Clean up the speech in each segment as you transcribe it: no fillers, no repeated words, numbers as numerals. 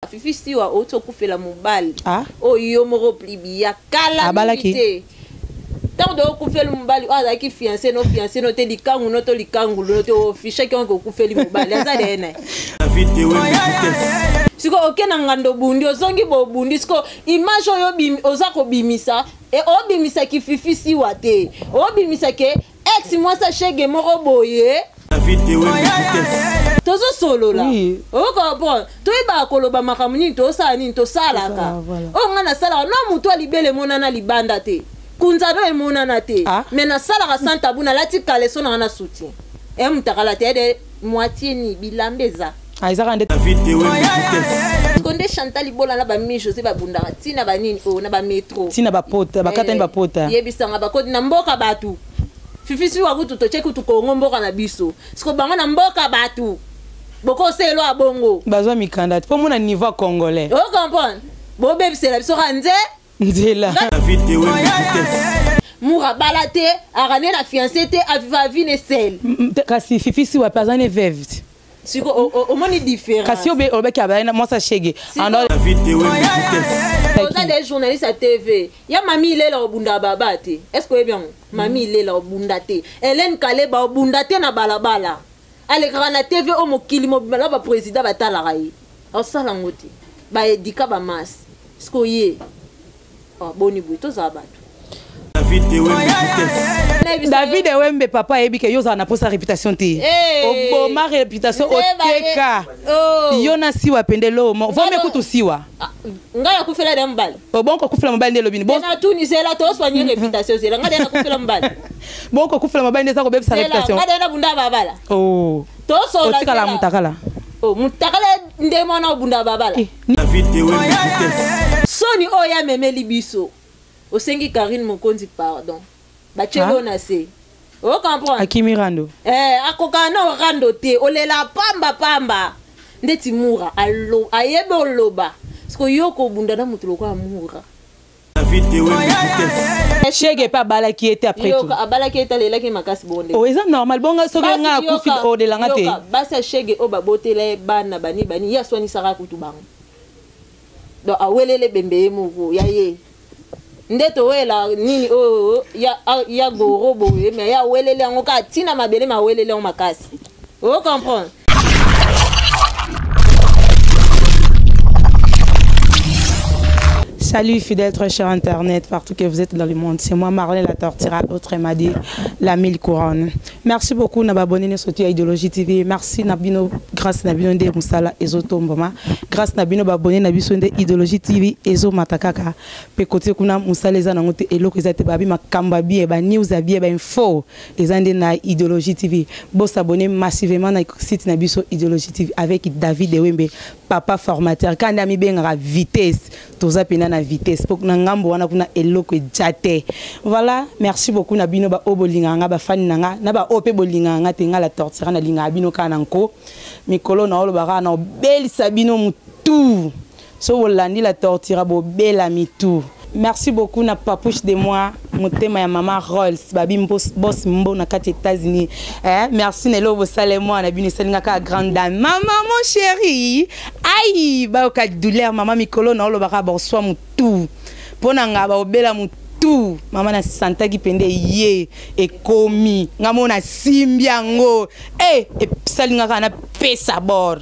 Fifi siwa oto kufela mobali. O yo moro plibi ya kala milite. Tant de kufela mobali o ki fiancé no te likangu no to likangu no to fiche ki on ko kufeli mobali aza dene. Siko okena ngando bundi ozongi bo bundi siko image oyo bim ozako bimisa e o bimisa ki Fifi siwa te. O bimisa ke ex moi sa chege moro boye. Tozo solo là. O comprend. To iba koloba makamuni to sa ni to salaka. O ngana sala no muto libele monana libanda te. Kunzado e monana te. Mais na sala santa buna lati kaleso na na soutien. E mutakala te de moitié ni bilambeza. Isaac ande Konde Chantal Ibola na ba mi José ba bunda tina ba nini o na ba metro. Tina ba pota ba katani ba pota. Yebisanga ba kodi na mboka batu. Fifi si wakutu to cheku tu Kongo mboka na biso. Siko bango na mboka batu. Boko selo a bongo. Bazwa mikanda. Po mona niveau congolais. O comprendre. Bo bebe c'est la biso ranze. Nzela. Moura balate, arane la fiancée te aviva vine sel. Kasi Fifi si wa pazane veuve. Siko o moni différent. Kasi obe ki abana moi sa chege. Ando on a des journalistes à TV. Ya mami ile la obunda babate. Est-ce que bien mami ile la obunda te. Hélène Kaleba obunda te na balabala. Ale grana TV o mokili mo bala ba président batala rai. O sala ngoti. Ba edika ba mas. Sko ye. Oh boni bui to za batu. David Wembe papa ebi ke yoza na posa réputation te. O ma réputation o teka. Yona siwa pendelo mo. Vome kutu siwa. Ngaya kufela de mbali. O bonko kufela mbali ndelo bini. Bon na tuni zela to soigner réputation zela ngade na kufela mbali. Bonko kufela mbali ndeza ko bebe sa réputation. Ngade na bunda babala. Oh. To so la. Otikala mutakala. Oh mutakala ndemo na bunda babala. Soni oya memeli biso. Osengi Karine Mokonzi pardon. Bachelo na se. O comprendre. Akimi Rando. Akoka na rando te. Olela pamba. Ndeti mura allo ayebe oloba. Sko yoko bunda na mutu lokwa mura. Chege pa bala qui était après tout. Yoka abala qui était lela ki makasi bonde. Oh eza normal bonga so nga kufi o de langa te. Basa chege o babotele bana bani ya swani sara kutu bango. Do awelele bembe muvu ya ye. Ndeto wela nini o ya goro boye mais ya welele ngo ka tina mabele ma welele on makasi. O comprendre. Salut fidèles très chers internet, partout que vous êtes dans le monde. C'est moi Marlène la Tortira, autre m'a dit la 1000 couronnes. Merci beaucoup d'abonner sur Idéologie TV. Merci Nabino, grâce Nabino de Moussala Ezoto Mboma. Grâce Nabino abonné Nabino de Idéologie TV Ezo Matakaka. Pe côté kuna Moussala za nangote elo ko zate babi makamba bi e ba news abi e ba info ezande na Idéologie TV. Bo s'abonner massivement na site Nabiso Idéologie TV avec David Wembe, papa formateur. Quand ami benga vitesse, toza pena na vitesse pour na ngambo wana kuna eloko jate. Voilà, merci beaucoup na bino ba obolinga nga ba fani nga na ba ope bolinga nga te nga la Tortira na linga bino kana nko mikolo na olo bara na beli sabino mutu so wolandi la Tortira bo bela mitu. Merci beaucoup na papouche de moi motema ya mama Rolls babi boss mbo na kati États-Unis. Merci nelo bo sale moi na bino selinga ka grande dame. Maman mon chéri. Aïe ba ka douleur maman mikolo na olo bara bonsoir mutu. Pona nga ba obela mutu. Maman na santa ki pende ye e komi ngamo na simbiango. E salinga ka na pesa bor.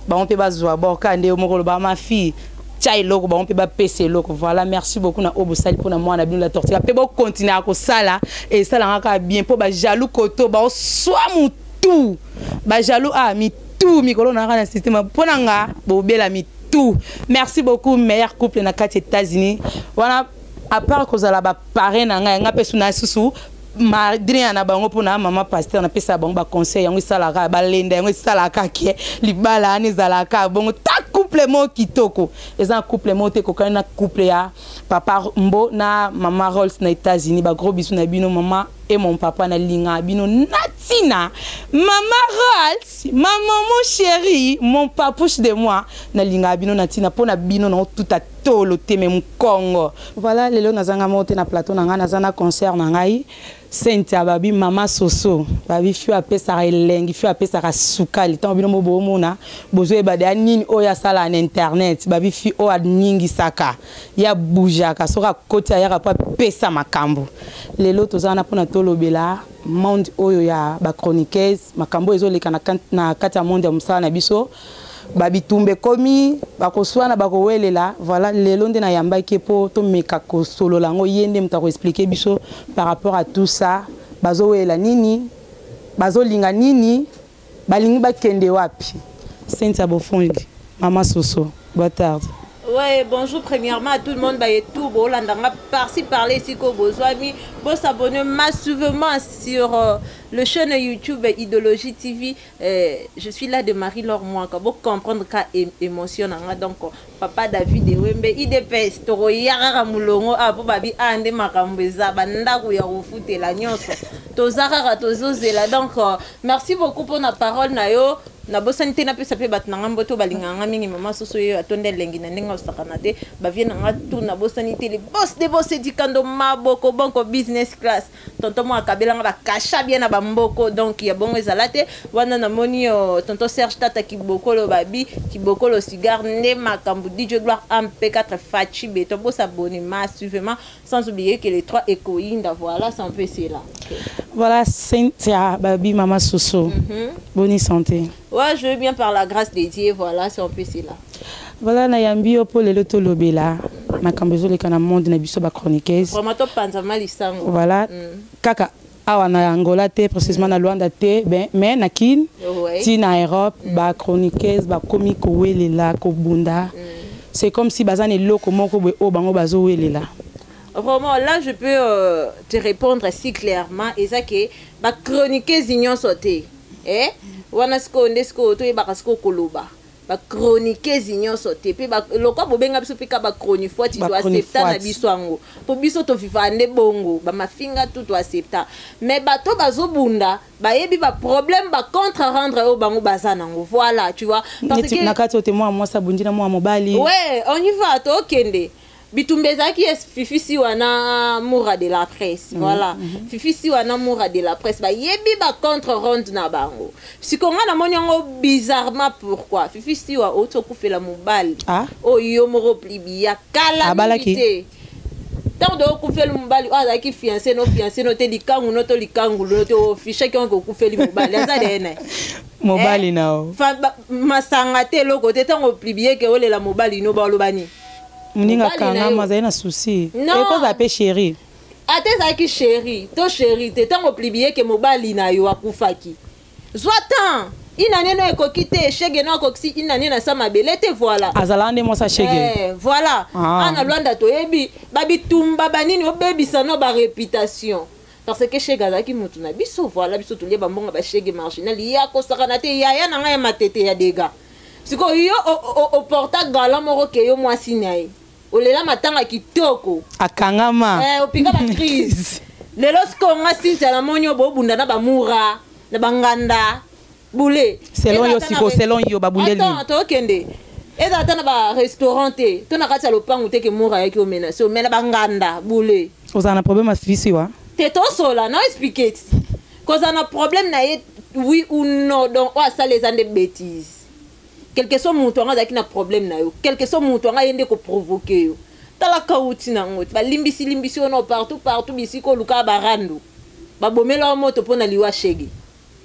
Ba on peut bazwa bor ka nde mokolo ba ma fille. Tchai loko ba on peut ba pesa loko. Voilà, merci beaucoup na obo sali pona moi na bino la Tortira. Pe bo continuer à ko sala et sala nga bien po ba jaloux koto ba soit mutu. Ba jaloux mi tout mikolo na na système pona nga bo bela mi tout. Merci beaucoup meilleur couple na kati États-Unis. Voilà, à part que la ba parrain nga pesu na susu madrina na bango pona mama pasteur na pesa bango ba conseil yango salaka ba lenda yango salaka ke libala ani zalaka bongo ta couple mo kitoko eza couple mo te kokana na couple ya papa Mbo na mama Rolls na États-Unis ba gros bisou na bino mama et mon papa na linga bino natina maman Rals maman mon chéri mon papouche de moi na linga bino natina pona bino na tout à tolo te même Congo voilà lelo nazanga monter na plateau na nga nazana concert na ngai Cynthia babi mama soso babi fiu apesa elengi fiu apesa sukali tant bino mo bomona bozo e bade nini oya sala na internet babi fiu o adningi saka ya bujaka soka koti ya pa pesa makambo lelo tozana pona tolobela monde oyo ya ba chroniqueuse makambo ezoleka na kati ya monde ya musala na biso babitumbe komi bakoswana bakowelela voilà lelo nde na yambaki po to meka ko solo lango yende mta ko expliquer biso par rapport à tout ça bazowela nini bazolinga nini balingi bakende wapi Cynthia Bofongi mama soso bonne tarde. Ouais, bonjour premièrement à tout le monde. Et tout, bon, là, par-ci, parler, si vous avez besoin, s'abonner massivement sur le chaîne YouTube Idéologie TV. Je suis là de Marie-Laure Moi, pour comprendre qu'à émotion, donc papa David et Wembe, IDPS, Toro, Yara Moulongo, Apo Babi, Ande Makambeza, Banda, ou Yarofout et la Nyos, Tozara, Tozozela. Donc, merci beaucoup pour la parole, Nayo. Na bosante na pesa pe batnanga mboto balinganga mingi mama soso yo atonde lengi na ndenge osakanate baviena nga tout na bosanité les boss de boss edikando maboko banko business class tonton mo akabela nga bakasha bien na bamboko donc ya bongo ezalate wana na moni tonton Serge Tata Kibokolo babi Kibokolo cigare ne makambu DJ Gloire MP4 Fachi beto bo s'abonner massivement sans oublier que les trois écoïnda voilà c'est un peu cela. Voilà Cynthia babi mama soso bonne santé. Ouais, je veux bien par la grâce de Dieu, voilà, c'est un peu cela. Voilà, na yambi opo lelo to lobela. Makambezo le kana monde na biso ba chroniqueuse. Vraiment to panzama lisango. Voilà. Kaka awa na Angola te précisément na Luanda te ben mais na kin ti na Europe ba chroniqueuse ba comique welela ko bunda. C'est comme si bazane loko moko bo o bango bazo welela. Vraiment là je peux te répondre si clairement et ça que ba chroniqueuse ignon sauté. Eh? Wana sko ndesko to yeba kasko koloba ba chroniquer zinyo sote pe ba lokwa bobenga biso pika ba chroniquer tu dois accepter na biso ango po biso to vivande bongo ba mafinga tout to accepter mais bato bazobunda ba yebi ba problème ba contre rendre au bango bazana ngo voilà tu vois parce que nakati ote moi ça bundi na moi mobali ouais on y va to kende Bitumbeza qui est Fifi wana moura de la presse voilà Fifi wana moura de la presse ba yebi ba contre ronde na bango si konga na monyango bizarrement pourquoi Fifi wa auto kufela mobali o yo moro plibia kala milité tant de kufela mobali aza ki fiancé no te likangu no to likangu no to fiche ki on kufeli mobali aza dene mobali nao fa masanga te loko te tant plibia ke ole la mobali no ba lobani Mninga kanga mazaina souci. Et quoi ça peut chéri? Ate ça qui chéri, to chéri, te tant oblié que mobali na yo akufaki. Zoatan, inane no ekokite chege no koksi inane na sama belete voilà. Azalande mo sa chege. Voilà. Ana Luanda to yebi, babi tumba banini obebi sano ba réputation. Parce que chege azaki mutu na biso voilà biso tulie ba mbonga ba chege marginal ya ko sakana te ya na nga matete ya dega. Siko yo o porta galant moro ke yo mwasi nae. Olela matanga kitoko akangama opinga ba crise lelo skonga Cynthia na monyo bo bunda na bamura na banganda boule selon yo siko selon yo babundeli attends kende eza tana ba restaurant te to na kati ya lopangu te ke mura yaki o menace o mena banganda boule ozana problème à Fifi wa te to sola na expliquer cause na problème na ye oui ou non donc o ça les ande bêtises quelque soit mon toanga zaki na problème na yo quelque soit mon toanga yende ko provoquer yo tala kauti na ngoti ba limbisi ono partout bisiko luka barando ba bomela moto pona liwa shege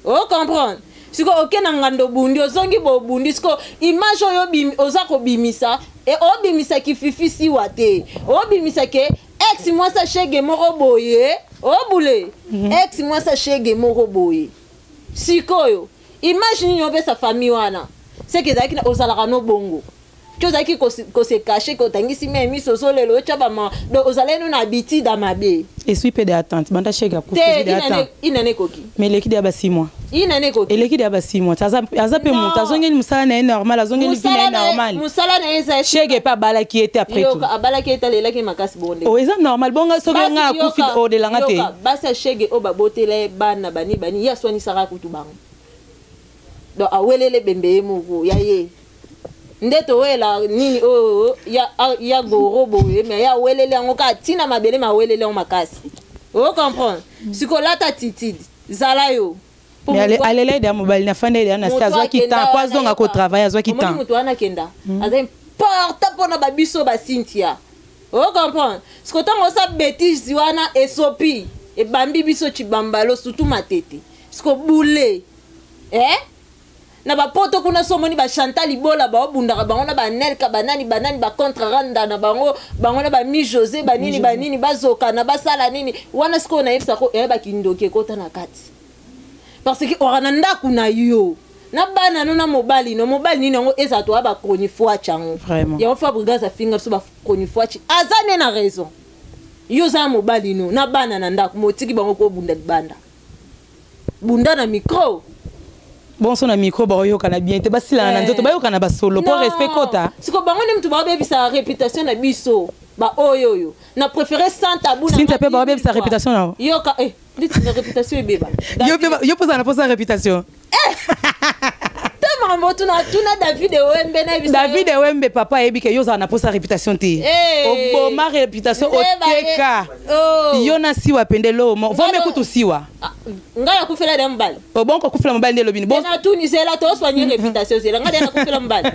o comprendre siko okena ngando bundi ozongi bo bundi siko image yo bim ozako bimisa et o bimisa ki Fifi si wate o bimisa ke ex moi sa shege moko boye o boule ex moi sa shege moko boye siko yo imagine yo be sa famille wana c'est que zaki ozalaka no bongo tozalaki kose caché kotangisi me miso solelo chabama donc ozalaki no na habitude à mabe esui pe de attente banda chega kufuzi de attente inane koki mais l'équipe de 6 mois inane koki et l'équipe de 6 mois aza pe muta azongeli musala na normal azongeli vie na normal musala na eza chega pas bala qui était après tout abala qui était lelaki makasi bonde oh eza normal bonga soki nga kufi o de langa te basa chege o babotela bana bani ya swani saka kutu bango donc awelele bembe moko ya ye ndeto wela nini ya goro boye mais ya welele yango ka tina mabele ma welele on makasi o comprendre sikolata titide zala yo mais alele de mobile na fande de na sazwa ki temps kwa zonga ko travailler azwa ki temps mutu wana kenda aza importa pona babiso ba Cynthia o comprendre sikotango sa bêtise wana esopi e bambi biso chibambalo surtout matete siko boule na ba poto kuna somoni ba Chantal Ibola ba obundaka bango na ba Nelka banani ba contre randa na bango na ba mi José banini bazoka na basala nini wana siko na yebisa ko ba kindoki kota na kati parce que orana ndaku na yo na bana no na mobali nini ngo eza to ba kroni fois chango ya on Fabregas a finga so ba kroni fois chi azane na raison yo za mobali no na bana na ndaku motiki bango ko bunda na micro bon son na micro ba yo kana bien te basila na nzoto ba yo kana ba solo pour respect kota siko bango ni mtu ba bebisa réputation na biso ba oyo na préférer sans tabou na si tu peux ba bebisa réputation na yo ka dit na réputation beba yo posa na réputation tuna David Wembe na bisa David Wembe papa ebike yo za na posa réputation te o ma réputation o teka yo na siwa pendelo mo vome kutu siwa ngaya kufela de mbali o bonko kufela mbali ndelo bini bon na tunisela to soigner réputation zela ngade na kufela mbali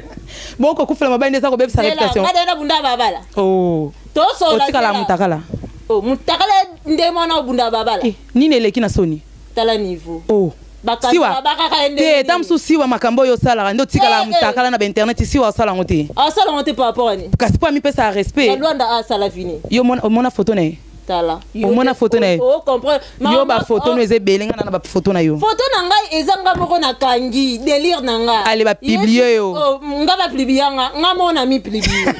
bonko kufela mbali ndeza ko bebisa réputation ngade na bunda babala to so la tikala mutakala mutakala ndemo na bunda babala nini eleki na soni tala niveau siwa te tamsu siwa makambo yo sala ndo tikala mutakala na internet siwa sala ngote sala ngote par rapport ani kasi po mi pesa respect Luanda sala vini yo mona photo na tala yo mona photo na o comprendre yo ba photo no eze belenga na ba photo na yo photo na ngai ezanga moko na kangi délire na nga ale ba publier yo nga ba publier nga mona mi publier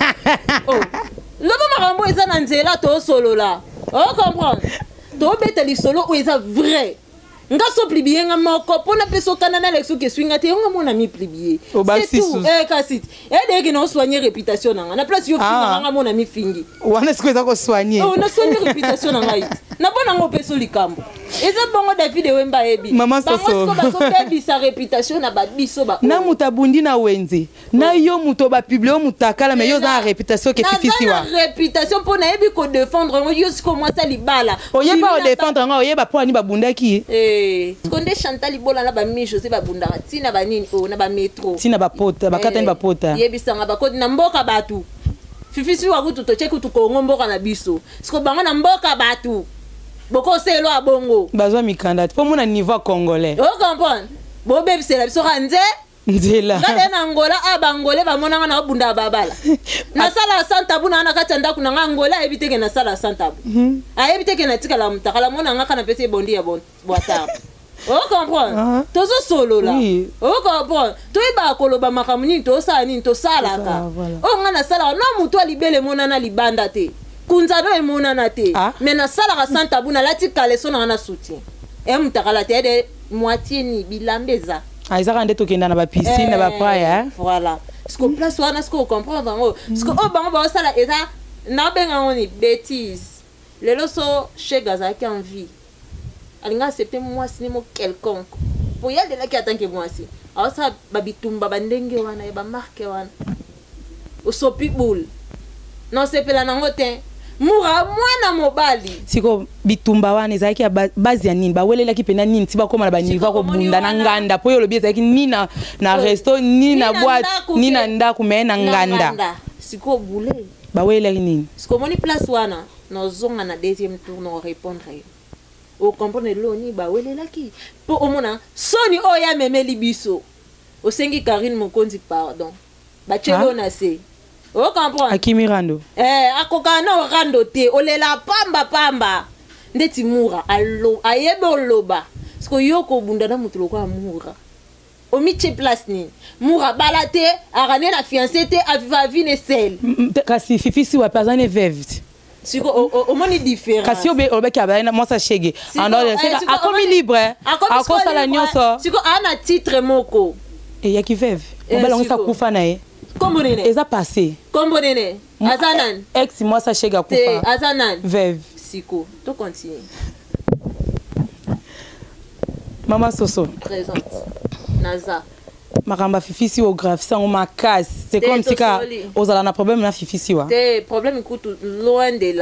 lobo makambo eza na nzela to solola o comprendre to beteli solo o eza vrai nga so plibier nga moko pona peso kanana lexo ke swinga te nga mona mi plibier c'est tout kasi de que non soigner réputation nga na place yo finga nga mona mi fingi wana siko za ko soigner na soigner réputation nga it na bona ngo peso likambo eza bongo David Wemba ebi mama soso ba so bebi sa réputation na ba biso ba na mutabundi na wenze na yo muto ba publier mutakala mais yo za réputation ke fifisi wa réputation pona ebi ko défendre ngo yo siko moi ça libala oye ba défendre nga oye ba po ani ba bundaki Skonde Chantal Ibola na ba mi José ba bundaka tina ba nini na ba metro tina ba pota ba katani ba pota yebisanga ba kodi na mboka batu fifisi wa kutu to cheku to kongo mboka na biso siko bango na mboka batu boko selo abongo bazwa mikanda po mona niveau congolais o comprendre bo bebisela biso kanze nzela ngade na Angola abangole ba monanga na bunda babala na sala santa buna na kati ndaku na Angola ebiteke na sala santa ebiteke na tikala mutakala monanga kana pese bondi ya boata o comprendre tozo solo la o comprendre to iba koloba makamuni to sala ni to sala ka o ngana sala no mutu alibele monana libanda te kunza no emonana te mais na sala ka santa buna lati kale sona na soutien mutakala te de moitié ni bilambeza Aïsa nde tokenda na ba piscine na ba praia voilà ce qu'on place wana ce qu'on comprend ngo ce que bango ba sala eza na benga ngoni bêtise lelo so chez Gaza qui en vie alinga accepter moi sinimo quelconque pour yelle de la qui attend que moi si alors ça babitumba bandenge wana ba marque wana o so pitbull non c'est pela nango te mura mwana mobali siko bitumba wana ezaki base ya nini bawelelaki pena nini ti bakoma na baniva ko bunda na nganda po yo lobi ezaki ni na resto ni na boîte ni na ndaku me na nganda siko boule bawelelaki nini siko moni place wana no zonga na deuxième tour no répondre o comprendre lo ni bawelelaki po omona soni oya memeli biso o sengi Karine Mokonzi pardon ba chelo na se o comprendre Akimi Rando akoka na rando te olela pamba ndeti mura allo ayebe oloba siko yoko bunda na mutu lokwa mura omiche place ni mura balate arane na fiancé te aviva vine sel kasi fifi si wa pazane veve siko o moni différence kasi obe ka na mosa shege alors c'est a comme libre a ko sala nyonso siko ana titre moko et ya ki veve obala sa kufa na ye kombo nene eza passé kombo nene azanan ex moi sa shege kufa azanan veve siko to continue Maman Soso présente Naza Maramba Fifi si au grave ça on m'a casse c'est comme si ka ozala na problème na Fifi si wa te problème écoute loin de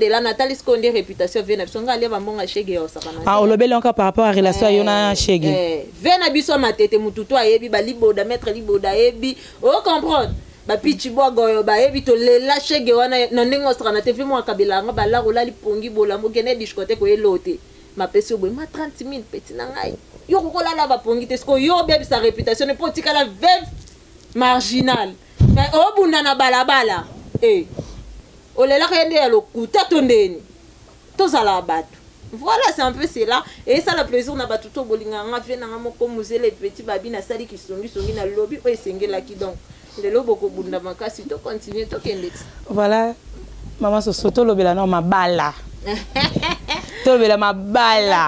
là Nathalie Skonde réputation vient absonga aller ba mbonga shege o sakana ah olobele encore par rapport à relation yona shege vena biso matete mututu ayebi ba liboda maître liboda yebi o comprendre ba pichi bogo ba yebi to lela shege wana na ndingo strana te filmo akabela nga bala rola lipongi bola mokene discothèque ko elote ma pesi oboy ma 30 000 petit na ngai yo kokola la ba pongi te sko yo bebi sa réputation ne potika la veuve marginal mais obunda na balabala olela kende ya lokuta tondeni tozala batu voilà c'est un peu cela et ça le plaisir na batu to bolinga nga fe na moko muzele petit babi na sali ki songi na lobby o esengela ki donc le lobo ko bunda makasi to continuer to kende voilà maman Soso to lobela na mabala to bela mabala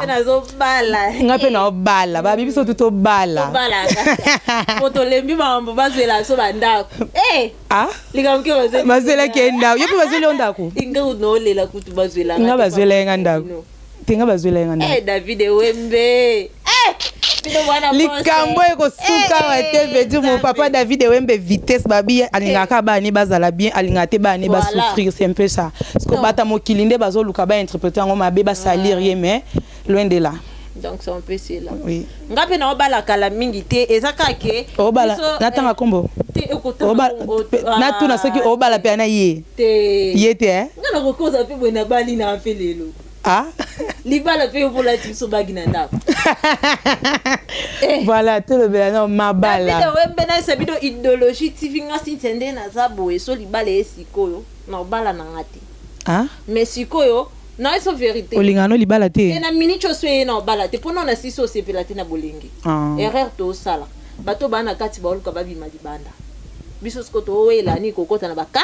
ngape na obala ba bibiso to bala poto lembi mambo bazela so bandako likamke bazela kenda yo pe bazela ndako inga unolela kutu bazela nga bazela nga ndako tinga bazela nga ndako David Wembe likambo eko suka wa TV du mon papa David Wembe vitesse babi alingaka ba ni bazala bien alingate ba ni ba souffrir c'est un peu ça parce que bata mokilinde bazo luka ba interpréter ngo mabe ba salir mais loin de là donc c'est un peu cela oui ngape na obala kala mingi te ezaka ke obala natanga kombo na tuna soki obala pe na ye te ngana kokoza pe bwena bali na afelelo libala pe pour la tiso bagina ndako voilà tout le bien mabala David Wembe na sabido idéologie TV ngasi tende na zabo eso libala esikoyo na bala na ngati mais sikoyo na eso vérité olingano libala te na minicho soye na bala te pono na siso sepela te na bolengi erreur to sala bato bana kati ba oluka babi malibanda biso skoto wela ni kokota na baka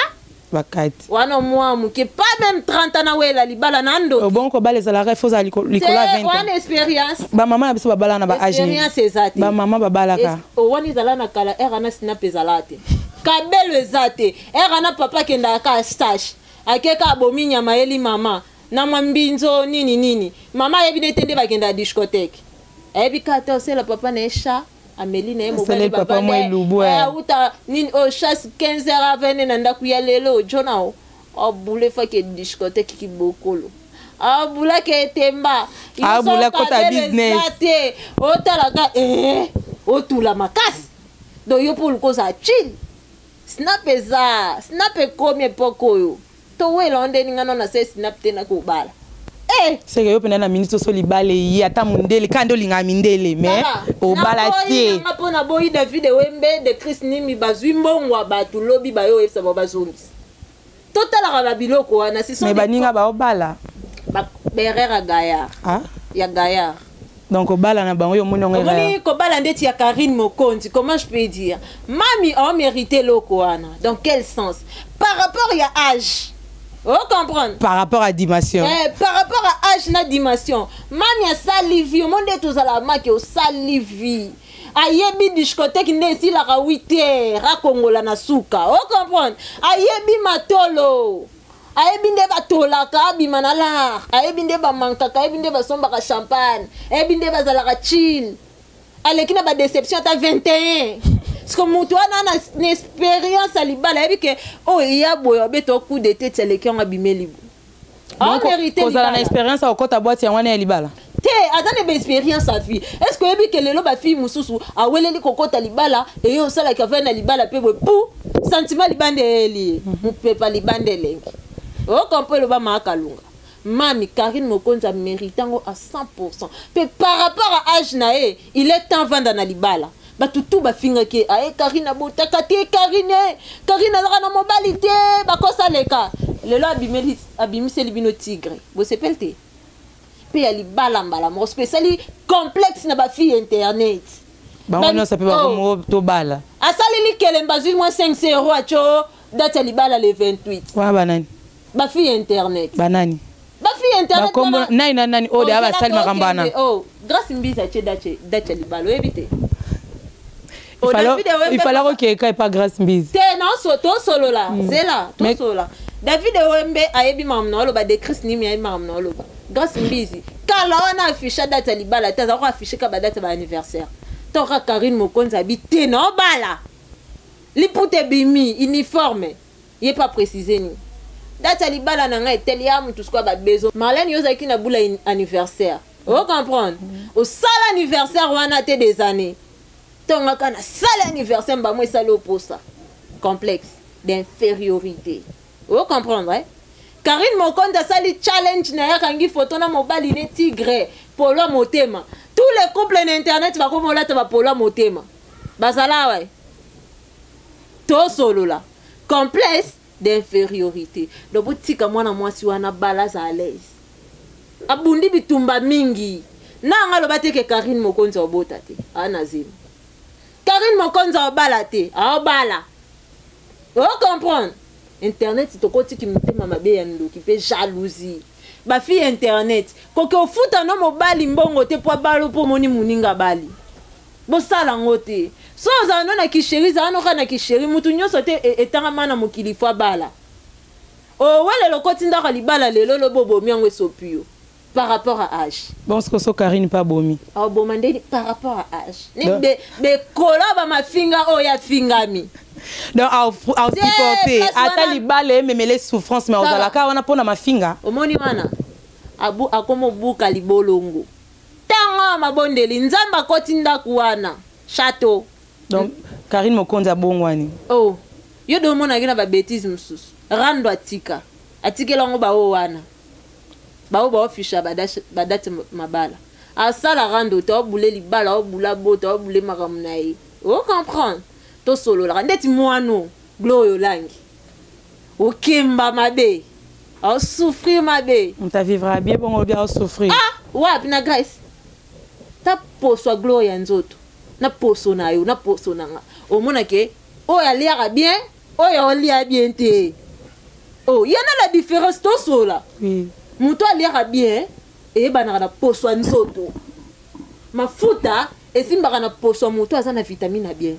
bakati wana mwa muke pas même 30 ans na wela libala nando bon ko bale zala refoza likola 20 ans expérience ba mama na biso babala na ba âge expérience ezati ba mama babala ka wani zala na kala era na snap ezalate kabelo ezate era na papa kenda ka stage akeka abomi nyama eli mama na mwambinzo nini mama yebi netende bakenda discothèque ebi kata osela papa na esha Amélie na mobile papa moi lubu uta nini o chasse 15 heures avant na ndaku ya lelo jona o bule fa ke discothèque ki bokolo a bula ke temba a bula kota business o talaka o tula makasi do yo pour ko za chill snap comme poko yo to we londe ngano na se snap te na ko bala c'est que yo pena na minute so libale yi ata mundele kando linga mindele mais o balati na boyi David Wembe de Chris Nimi bazwimbo ngwa batu lobi bayo efsa bazongis total ra biloko wana si so mais baninga ba obala ba berera Gaillard ya Gaillard donc o bala na bango yo monongo ngoni ko bala ndeti ya Karine Mokonzi comment je peux dire mami a mérité loko wana dans quel sens par rapport ya âge comprendre par rapport à dimension par rapport à âge na dimension mami a salivi au monde tous à la marque au salivi ayebi discothèque ndesi la 8h ra kongola na suka comprendre ayebi matolo ayebi nde batolaka bimanala ayebi nde ba mankaka ayebi nde basomba ka champagne ayebi nde bazala ka chill alekina ba déception ta 21 parce que mutu wana na expérience alibala yebi ke ya boyo beto coup de tête seleki on abimeli en vérité kozala na expérience au kota boîte ya wana ya libala te azane ba expérience a vie est-ce que yebi ke lelo ba fille mususu aweleli kokota libala et yo sala ka na libala pe pou sentiment libande eli mupe pa libande lengi comprendre le ba makalunga mami Karine Mokonzi a mérité à 100% mais par rapport à âge na il est temps vendre na libala batutu bafinga ke Karine abotaka te Karine azaka na mobilité bakosa leka lelo abimiseli bino tigre bosepeli te pe ya libala mbala moko spéciali complexe na bafille internet bango ça peut pas comme to bala asali likelemba zui moins 500 € acho date libala le 28 wa banani ba fi internet banani ba fi internet ba nani o de aba sali makambana grâce mbiza ache date libala ebite il fallait que quelqu'un pas grâce mbiza te non to solo là zela to solo là David Wembe ayebi mamno lo ba de Chris ni mi mamno lo ba grâce mbizi kala wana affiche date libala taza ko affiche ka ba date ba anniversaire Tora Karine Mokonza habite non bala. Li pute bimi uniforme. Il est pas précisé ni. Date li bala nanga eteliam tout ce quoi ba besoin. Marlène yozaki na boula anniversaire. Vous comprendre? Au sale anniversaire wana te des années. Tonga kana sale anniversaire ba moi salo pour ça. Complexe d'infériorité. Vous comprendre hein? Karine Mokonza sali challenge na ya kangi photo na mobile ne tigre polo motema. Tous les couples en internet va comme là tu vas polo motema. Basala ouais. To solo là. Complexe d'infériorité. Le boutique à moi na moi si wana balaza à l'aise. Abundi bitumba mingi. Na ngalo bateke Karine Mokonza obota te. Anazim. Karine Mokonza obalate. A obala. Vous comprendre? Internet c'est côté qui me fait mama beyando qui fait jalousie. Ba fi internet koke ofuta no mobali mbongo te po balo po moni muninga bali. Bo sala ngote. So za no na kisheri za no kana kisheri mutu nyoso te etanga mana mokili fwa bala. O wele lo koti ndaka libala lelo lo bobo miangwe sopio par rapport à âge. Bon ce que so Karine pas bomi. Ah bon mandé par rapport à âge. Ni be kola ba mafinga o ya fingami. Donc au supporter ata libale même les souffrances mais ozalaka wana pona mafinga omoni wana abu akomo buka libolongo tanga mabondeli nzamba koti ndaku wana château. Donc Karine Mokonza bongwani oh yo do mona ngina ba bêtise mususu rando atika atikela ngo ba o wana ba ofisha badate mabala asala rando to bule libala o bula bota o bule makamunayi o comprendre to solo la ndeti moano gloyo langi okemba mabe au souffrir mabe on ta vivra bien bon bien au souffrir wa na grace ta poso gloya nzoto na poso na yo na poso nanga o mona ke o ya liara bien o ya lia bien te oh yana la différence to solo oui muto liara bien e bana na poso nzoto mafuta esimbaka na poso muto azana vitamine bien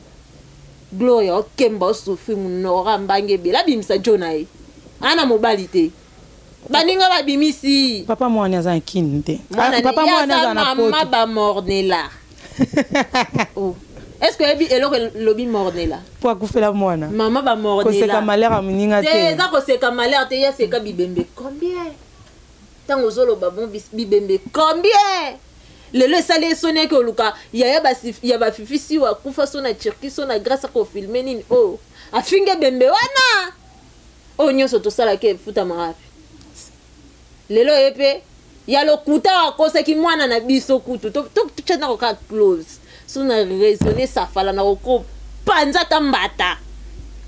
Gloria okemba souffrir munora mbange bela bimisa jonai ana mobilité baninga ba bimisi papa moi na za kinde papa moi na za na poto mama ba mornela oh est-ce que ebi eloko lobi mornela pour kufela mwana mama ba mornela ko seka malera muninga te za ko seka malera te ya seka bibembe combien tango zolo ba bon bibembe combien lelo sale sonné que luka ya ba fifisi wa kufa sona Turquie sona grâce ko filmer nini oh afinge bembe wana oh nyoso to sala ke futa marapi lelo epe ya lokuta akosa ki mwana na biso kutu to tshana ko ka close sona raisonner ça fala na ko panza tambata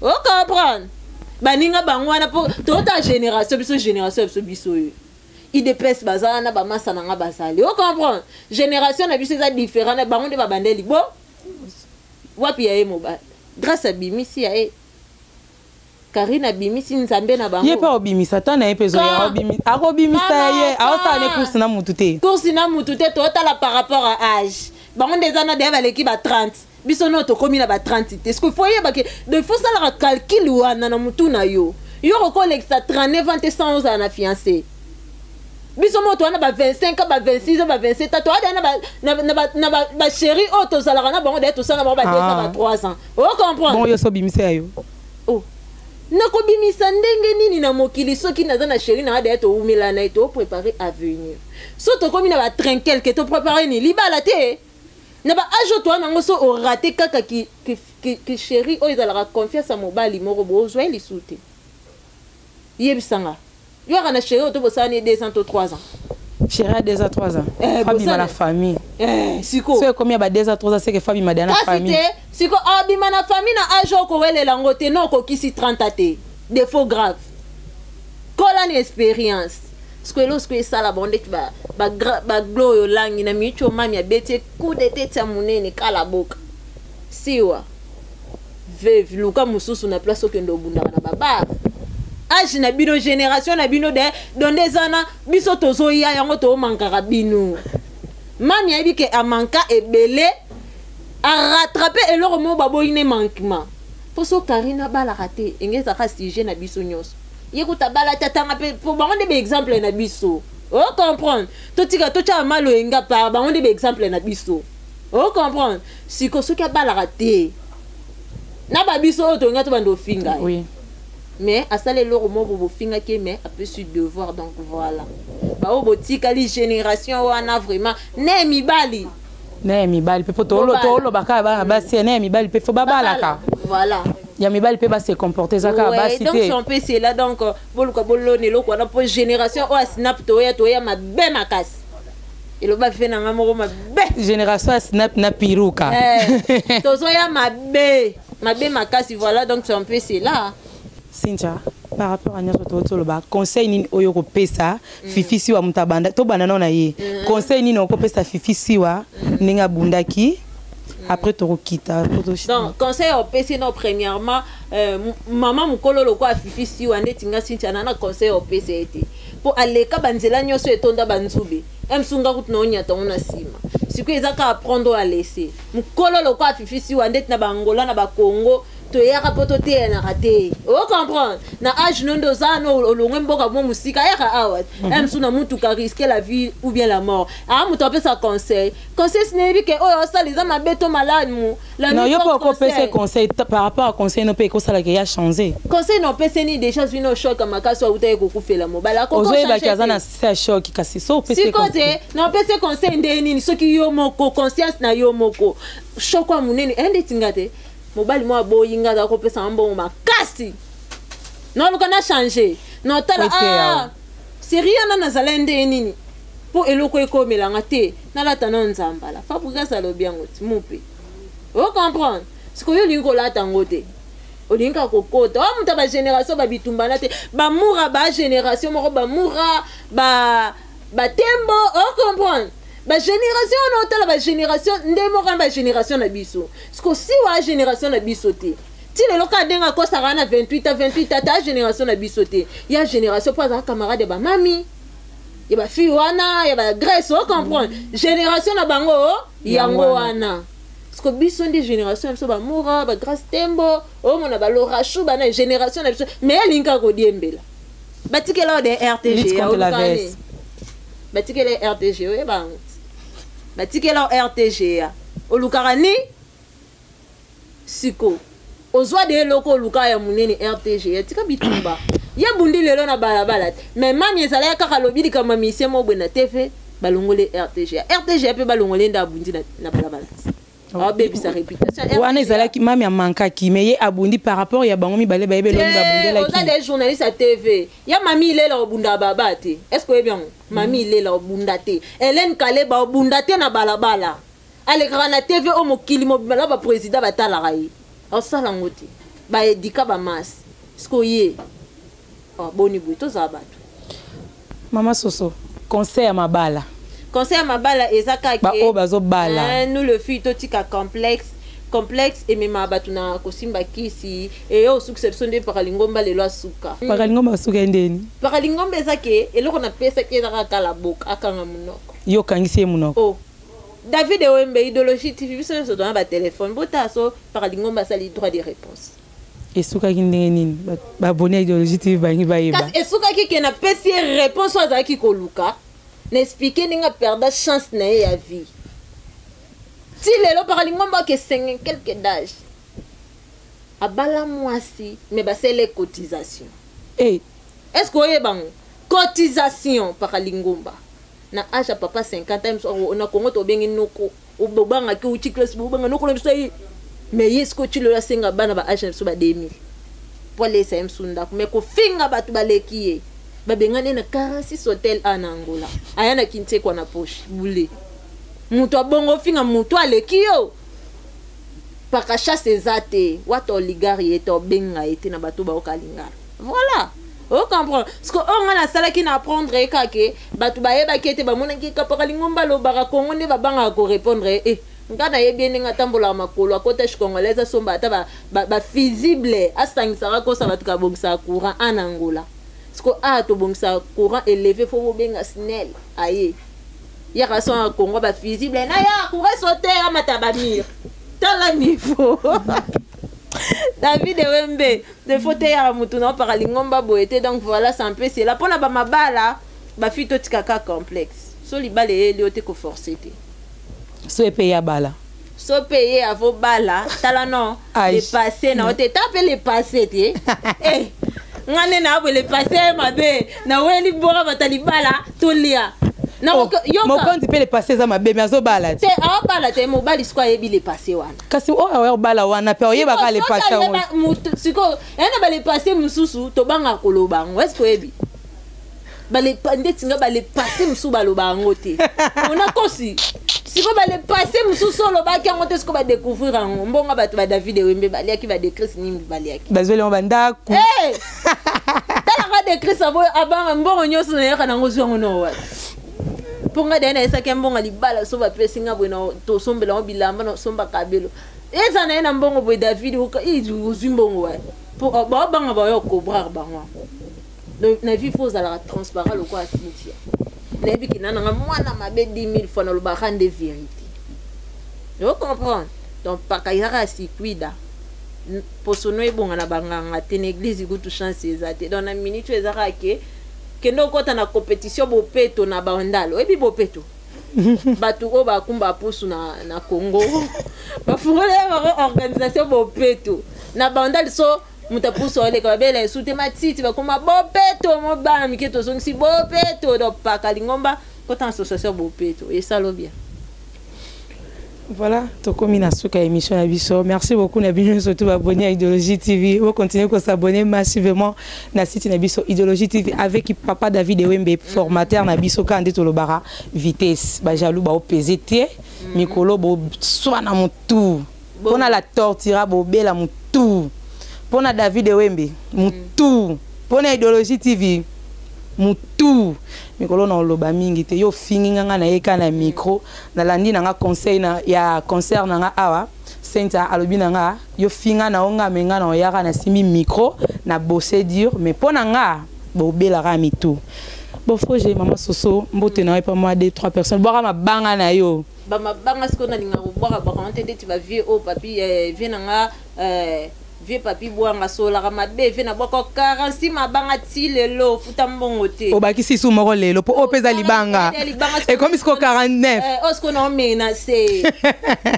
o comprendre baninga bangwana po to ta génération biso il dépasse bazana ba masa nanga basali o comprendre génération na biso za différent na bango de ba bandeli bo wapi ya emoba grâce à bimisi ya Karina bimisi nzambe na bango ye pa obimisa tana epezo ya obimisa akobimisa ye aotane kursi na mutute to tala par rapport à âge bango ndezana de baleki ba 30 biso no to komi na ba 30 te ce que foyer ba ke de faut ça la calcul wana na mutu na yo ko l'extra 39 ans te 111 ans na fiancé biso moto wana ba 25 ba 26 ba 27 to ada na ba chéri auto salaka na bango de to sana ba 2 ba 3 ans o comprendre bon yo so bimisa yo oh na ko bimisa ndenge nini na mokili soki naza na chéri na de to umela na to préparer avenir so to komi na ba trinquel que to préparer ni libala te na ba ajo to na ngoso o raté kaka ki chéri o izala confiance à mobali moko bozo eli souté yebisanga yo kana chéri o to bosani 2 ans to 3 ans chéri a 2 à 3 ans Fabi ma la famille siko so combien ba 2 à 3 ans c'est que Fabi ma dans la famille siko abima na famille na ajo ko welela ngote no ko kisi 30 até défaut grave kola ni expérience ce lorsque ça la bonde ba gloyo langi na micho mami abete coup de tête ya munene kala boka siwa veuve luka mususu na place okende obundaka na babar age na bino génération na bino de donde zana biso tozoya yango tomankaka bino mami ayebi ke amanka ebele rattraper eloko mo baboyine manquement poso Karina balaka te engezaka sujet na biso nyonso yekuta bala tatanga pe po bango nde exemple na biso o comprendre totika tocha malo enga pa bango nde exemple na biso o comprendre siko soki abalaka te na ba biso o to nga to bando finga oui mais asale eloko mo bo finga ke mais a peu su devoir donc voilà ba o botika li génération wana vraiment ne mibali pe potolo tolo baka ba si ne mibali pe fo babalaka voilà ya mibali pe ba se comporter zaka ba cité donc son PC là donc boluka bolone loko na po génération o snap to ya mabe makasi elo ba fe na ngamo mabe génération snap na piruka tozo ya mabe makasi voilà donc son PC là Cynthia par rapport à notre toloba conseil ni oyo ko pesa fifi siwa mutabanda to banana na ye conseil ni ko pesa fifi siwa ninga bundaki après to kita donc conseil au PC non premièrement maman mukolo loko a fifi siwa ndetinga Cynthia na conseil au PC été pour aller ka banzela nyoso etonda banzube emsunga kutno nyata ona sima siku ezaka apprendre à laisser mukolo loko a fifi siwa ndetina bangola na bakongo to yaka poto te na raté o comprendre na âge nondo zano olongwe mboka mo musika yaka awat emsuna mutu ka risquer la vie ou bien la mort mutu apesa sa conseil sinebi ke oyo saliza mabeto malade mu la non yo poko pesa conseil par rapport à conseil no pe ko sala ke ya changer conseil no pesa ni déjà vino choc makaso a utaye ko kufela mo bala ko changer ozo ba kazana sa choc kasi so pesa conseil no pesa conseil ndeni soki yo moko conscience na yo moko choc kwa munene ende tingate mobali mo aboyinga za ko pesa mbongo makasi non le kana changer non tala sérieux na nazalende nini po eloko ekomelanga te na lata na nzambala Fabrice alobiango ti mupe o comprendre siko yo lingo lata ngote olinga kokota o muta ba génération ba bitumbana te ba mura ba génération moko ba mura ba tembo o comprendre ba génération on otala ba génération ndemo kan ba génération na biso siko si wa génération na biso te ti le loka denga ko sara na 28 ta génération na biso te ya génération pas za camarade ba mami ya ba fi wana ya ba Grèce o comprendre génération na bango yango wana siko biso ndi génération biso ba mura ba Grâce Tembo o mona ba Laura Chou ba na génération na biso mais linka ko diembela batikela de RTG ya olukane batikela RTG o ba batikela RTG ya olukaka ni siko ozwa de loko oluka ya munene RTG ya tika bitumba ya bundi lelo na balabala mais mami ezala ya kaka lobili kama misie mo bwena TV balongole RTG pe balongole nda bundi na balabala baby sa réputation wana ezala ki mami amanka ki mais ye abundi par rapport ya bango mi bale baebe lo babundi la ki on a des journalistes à TV ya mami ile la obunda babate est-ce que bien mami ile la obunda te Hélène Kaleba obunda te na balabala ale kana TV o mokili mo bala ba président batala rai o sala ngoti ba edika ba mas sko ye boni buto za batu mama soso conseil à mabala ezaka ba o bazo bala nous le fille totika complexe et même batu na kosimba kisi et yo succession de paralingomba lelo asuka paralingomba asuka ndeni paralingomba ezake eloko na pesa ke ezaka kala boka akanga munoko yo kangisi munoko David Owembe idéologie TV biso so dona ba téléphone botaso paralingomba sali droit de réponse esuka ki ndenge nini ba bonne idéologie TV bangi ba yeba kasi esuka ki ke na pesi réponse azaki koluka n'expliquer ninga perdre chance na ya vie ti lelo paralingomba ke 5 quelques d'âge abala mwasi mais ba c'est les cotisations est-ce que oye bang cotisation paralingomba na âge papa 50 ans on a kongo to bengi noko obanga ki uchi class obanga noko biso yi mais yes ko ti la senga bana ba âge so ba 2000 pour les sem sunda mais ko finga batu baleki babengane na 46 hôtel en Angola ayana kinte kwa na poche bule mutu abongo finga mutu aleki yo paka chasse zate watu oligari eto benga ete na batu ba okalingara voilà o comprendre parce que on a sala qui n'apprendre kake batu ba yeba kete ba mona ki kapaka lingomba lo bara kongo ne ba banga ko répondre ngana ye bien nga tambola makolo à côté congolaise somba ata ba visible asangisaka ko ça va tuka bongisa courant en Angola parce que to bongisa courant élevé faut benga snel aye ya rason en Congo ba visible na ya courant sauter à matabamir tala niveau David Wembe de fauteuil à mutuna par lingomba boete donc voilà c'est un peu c'est là pona ba mabala ba fito tikaka complexe so libale liote ko forcer te so payé à bala so payé à vos bala tala non les passés na ote tape les passés te eh ngane na bo les passés mabe na weli bora batali bala tolia na yo mo konti pe les passés za mabe mais azo bala te a bala te mo bali square yebi les passés wana kasi o bala wana pe oyeba ka les passés wana siko ena ba les passés mususu to banga koloba est-ce que yebi bale ndetinga bale passé musu baloba ngote ona kosi siko bale passé musu solo ba ki ngote siko ba découvrir ngo mbonga bato ba David Wembe bale ki ba décrire nimi bale yaki bazwele mo banda ku tala ka décrire sabo abanga mbongo nyoso na yaka na ngozo ngono wa ponga dena esa ke mbonga libala so ba pesinga bwena to sombela ngo bilamba no somba kabelo eza na ena mbongo bo David uka uzimbongo wa po ba banga ba yo cobrar bango na vie faut la transparent le quoi cimetière na vie qui nana mwana mabe 10 000 fois na le baran de vérité vous comprenez donc pas kaira si cuida posono ebonga na banganga te l'église ikutu chance ezate dans na minute ezaka ke kendo kota na compétition bopeto na bandalo ebi bopeto batu o ba kumba pusu na Congo ba fungole organisation bopeto na bandalo so mutapuso ole ka bela esute matiti ba kuma bopeto mo bana miketo so nsi bopeto do pakalingomba kota association bopeto et ça lo bien. Voilà, tokomi na suka émission na biso. Merci beaucoup na bino surtout abonné à Idéologie TV. Vous continuez à s'abonner massivement na site na biso Idéologie TV avec papa David Wembe formateur na biso kande to lobara vitesse ba jaloux ba opezete mikolo bo swana mutu. Pona la tortira bo bela mutu. Pona David Wembe mutu. Pona Idéologie TV mutu. Mikolo na loba mingi te yo fingi nga na yeka na micro na landi na nga conseil na ya concert na nga awa senta alobi na nga yo finga na onga menga na yaka na simi micro na bosser dur mais pona nga bo bela ra mitu bo projet maman soso mbote na pas moi 2-3 personnes boka mabanga na yo ba mabanga siko na linga ko boka ba quand tu vas vieux au papi vient na nga vieux papi boanga sola ka mabe ve na boko 46 mabanga ti lelo futa mbongo te obakisi su moko lelo po opeza libanga et comme isko 49 osko na mena se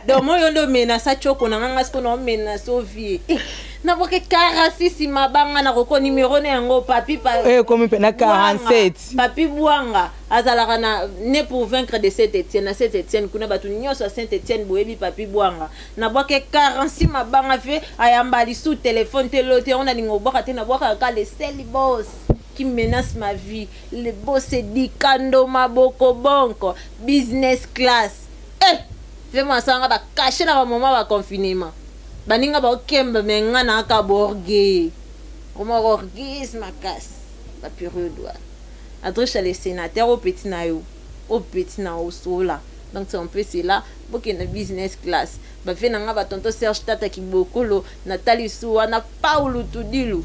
do moyo ndo mena sa choko na nganga sko na mena so vie na boke 46 mabanga na koko numéro na yango papi pa comme na 47 papi boanga azalaka na ne pour vaincre de Saint-Étienne na Saint-Étienne kuna batu nyoso Saint-Étienne boyebi papi boanga na boke 46 mabanga fe ayambali sous téléphone telote on a lingo boka te na boka ka le sel boss qui menace ma vie le boss c'est dit kando maboko bonko business class vraiment ça ba cacher na moment ba confinement baninga ba okemba menga na ka borgé comme orgueil makas la période doit adresse les sénateurs au petit na au sola donc c'est un peu c'est là pour que na business class ba fait nanga ba tonto Serge Tata Kibokolo Nathalie Soua na Paulo Tudilu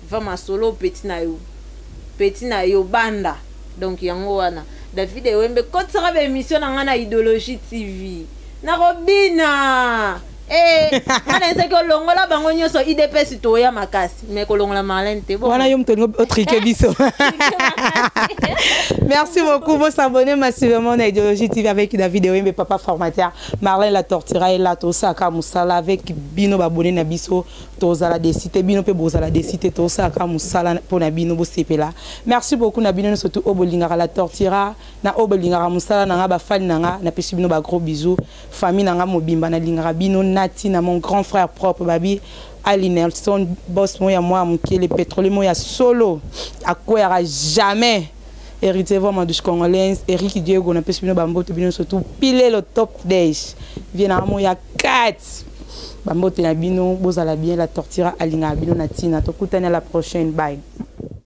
vraiment solo petit na yo banda donc yango wana David Wembe quand sera ba émission na Idéologie TV na Robina ana ese ko longola bango nyoso IDPS to ya makasi mais ko longola malente bon wana yo mtoni otrike biso. Merci beaucoup vous s'abonner massivement à Idéologie TV avec David Wembe papa formateur Marlène la tortira et la tosaka musala avec bino babone na biso tozala décité bino pe bozala décité tosaka musala pona bino bo sepela. Merci beaucoup na bino surtout obolingara la tortira na obolingara musala na ba fan na pesi bino ba gros bisous famille na mobimba na lingara bino Natina, mon grand frère propre, Babi, Ali Nelson, boss moi, les pétroliers, moi, solo, à quoi il n'y aura jamais hérité vraiment du Congolais, Eric Diego, on a pu Bambo, surtout piler le top 10. Viens à moi, il y a 4. Bambo, tu as bien, la tortira, Alina, Bino, Natina, tu à la prochaine, bye.